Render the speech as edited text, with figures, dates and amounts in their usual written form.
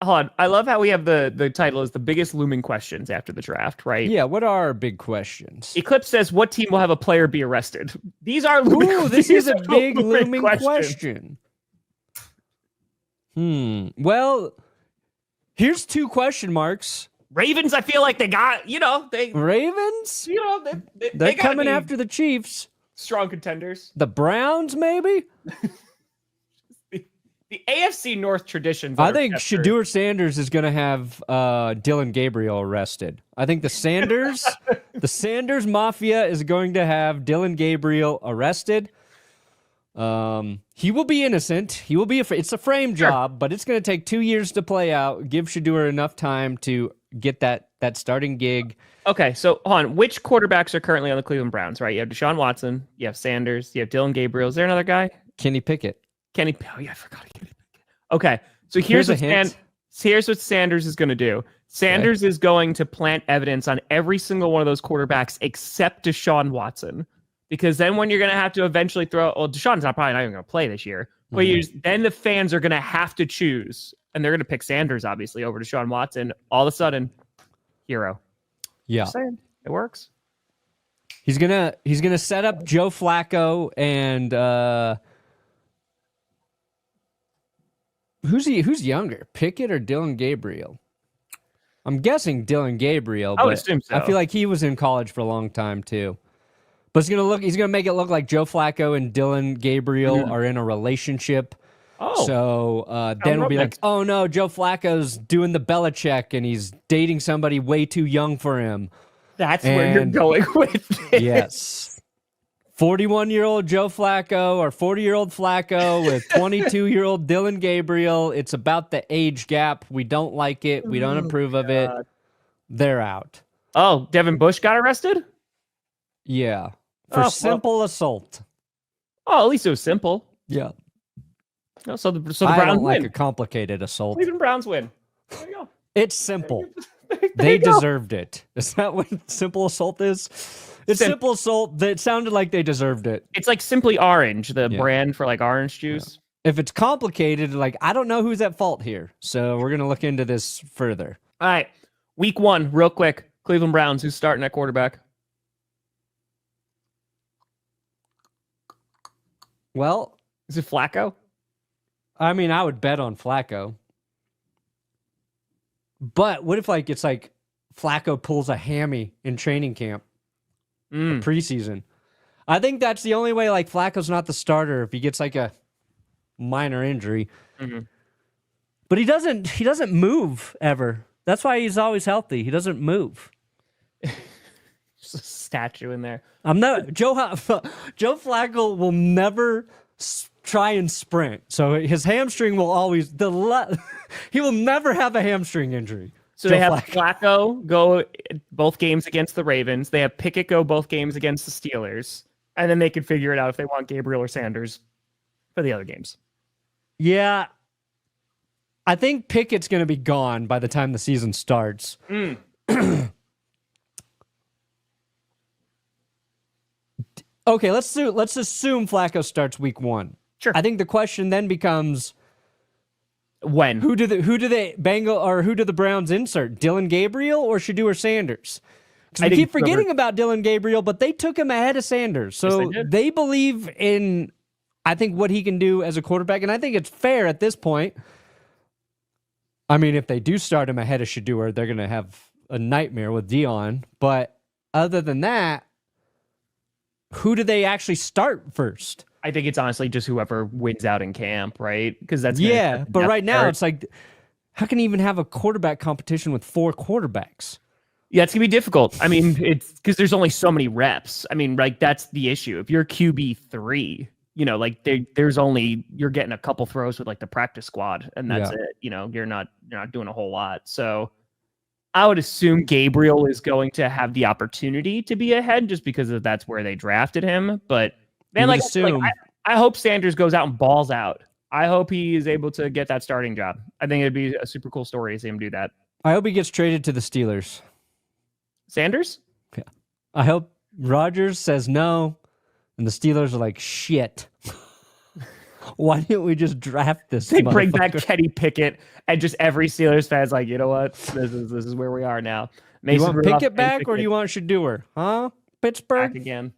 hold on. I love how we have the title is the biggest looming questions after the draft, right? Yeah, what are our big questions? Eclipse says, what team will have a player be arrested? These are looming. Ooh, this is a big looming question. Well, here's 2 question marks. Ravens, I feel like they got, Ravens? They're coming after the Chiefs. Strong contenders. The Browns, maybe? The AFC North traditions. I think Shedeur Sanders is going to have Dylan Gabriel arrested. I think the Sanders Mafia is going to have Dylan Gabriel arrested. He will be innocent. He will be. It's a frame job, but it's going to take 2 years to play out. Give Shedeur enough time to get that starting gig. Okay, so hold on. Which quarterbacks are currently on the Cleveland Browns? Right, you have Deshaun Watson, you have Sanders, you have Dylan Gabriel. Is there another guy? Kenny Pickett. Oh yeah, I forgot Kenny Pickett. Okay, so here's what Sanders is going to do. Sanders is going to plant evidence on every single one of those quarterbacks except Deshaun Watson. Because then when you're going to have to eventually Deshaun's probably not even going to play this year. But then the fans are going to have to choose. And they're going to pick Sanders, obviously, over Deshaun Watson. All of a sudden, hero. Yeah. Just saying, it works. He's gonna set up Joe Flacco and who's younger, Pickett or Dylan Gabriel? I'm guessing Dylan Gabriel, but I would assume so. I feel like he was in college for a long time too. But he's gonna make it look like Joe Flacco and Dylan Gabriel are in a relationship. Oh. So then we'll be like, oh no, Joe Flacco's doing the Belichick and he's dating somebody way too young for him. That's where you're going with this. Yes. 41-year-old Joe Flacco or 40-year-old Flacco with 22-year-old Dylan Gabriel. It's about the age gap. We don't like it. We don't approve of it. They're out. Oh, Devin Bush got arrested? Yeah. For simple assault. Oh, at least it was simple. Yeah. No, so the Browns I don't like win. a complicated assault. Cleveland Browns win. There you go. It's simple. They deserved it. Is that what simple assault is? It's simple assault. That sounded like they deserved it. It's like Simply Orange, the brand for like orange juice. Yeah. If it's complicated, like I don't know who's at fault here. So we're gonna look into this further. All right. Week 1, real quick. Cleveland Browns, who's starting at quarterback? Well, is it Flacco? I mean, I would bet on Flacco. But what if it's like Flacco pulls a hammy in training camp, preseason? I think that's the only way. Like Flacco's not the starter if he gets like a minor injury. Mm-hmm. But he doesn't move ever. That's why he's always healthy. He doesn't move. Just a statue in there. Joe Flacco will never try and sprint. So his hamstring will always he will never have a hamstring injury. So they have Flacco go both games against the Ravens. They have Pickett go both games against the Steelers. And then they can figure it out if they want Gabriel or Sanders for the other games. Yeah. I think Pickett's going to be gone by the time the season starts. Okay, let's assume Flacco starts week 1. Sure. I think the question then becomes when? Who do the Browns insert? Dylan Gabriel or Shedeur Sanders? Because we keep forgetting about Dylan Gabriel, but they took him ahead of Sanders. So they believe in, I think, what he can do as a quarterback, and I think it's fair at this point. I mean, if they do start him ahead of Shedeur, they're going to have a nightmare with Dion. But other than that, who do they actually start first? I think it's honestly just whoever wins out in camp, right? Because that's but right now it's like, how can you even have a quarterback competition with 4 quarterbacks? Yeah, it's gonna be difficult. I mean, it's because there's only so many reps. I mean, like that's the issue. If you're QB3, like you're getting a couple throws with like the practice squad, and that's it. You're not doing a whole lot. So I would assume Gabriel is going to have the opportunity to be ahead just because that's where they drafted him. But man, I hope Sanders goes out and balls out. I hope he is able to get that starting job. I think it'd be a super cool story to see him do that. I hope he gets traded to the Steelers. Sanders? Yeah. I hope Rodgers says no, and the Steelers are like, shit. Why didn't we just draft this? They bring back Kenny Pickett, and just every Steelers fan's like, you know what? This is where we are now. You want Pickett back, or do you want Shador? Huh? Pittsburgh back again.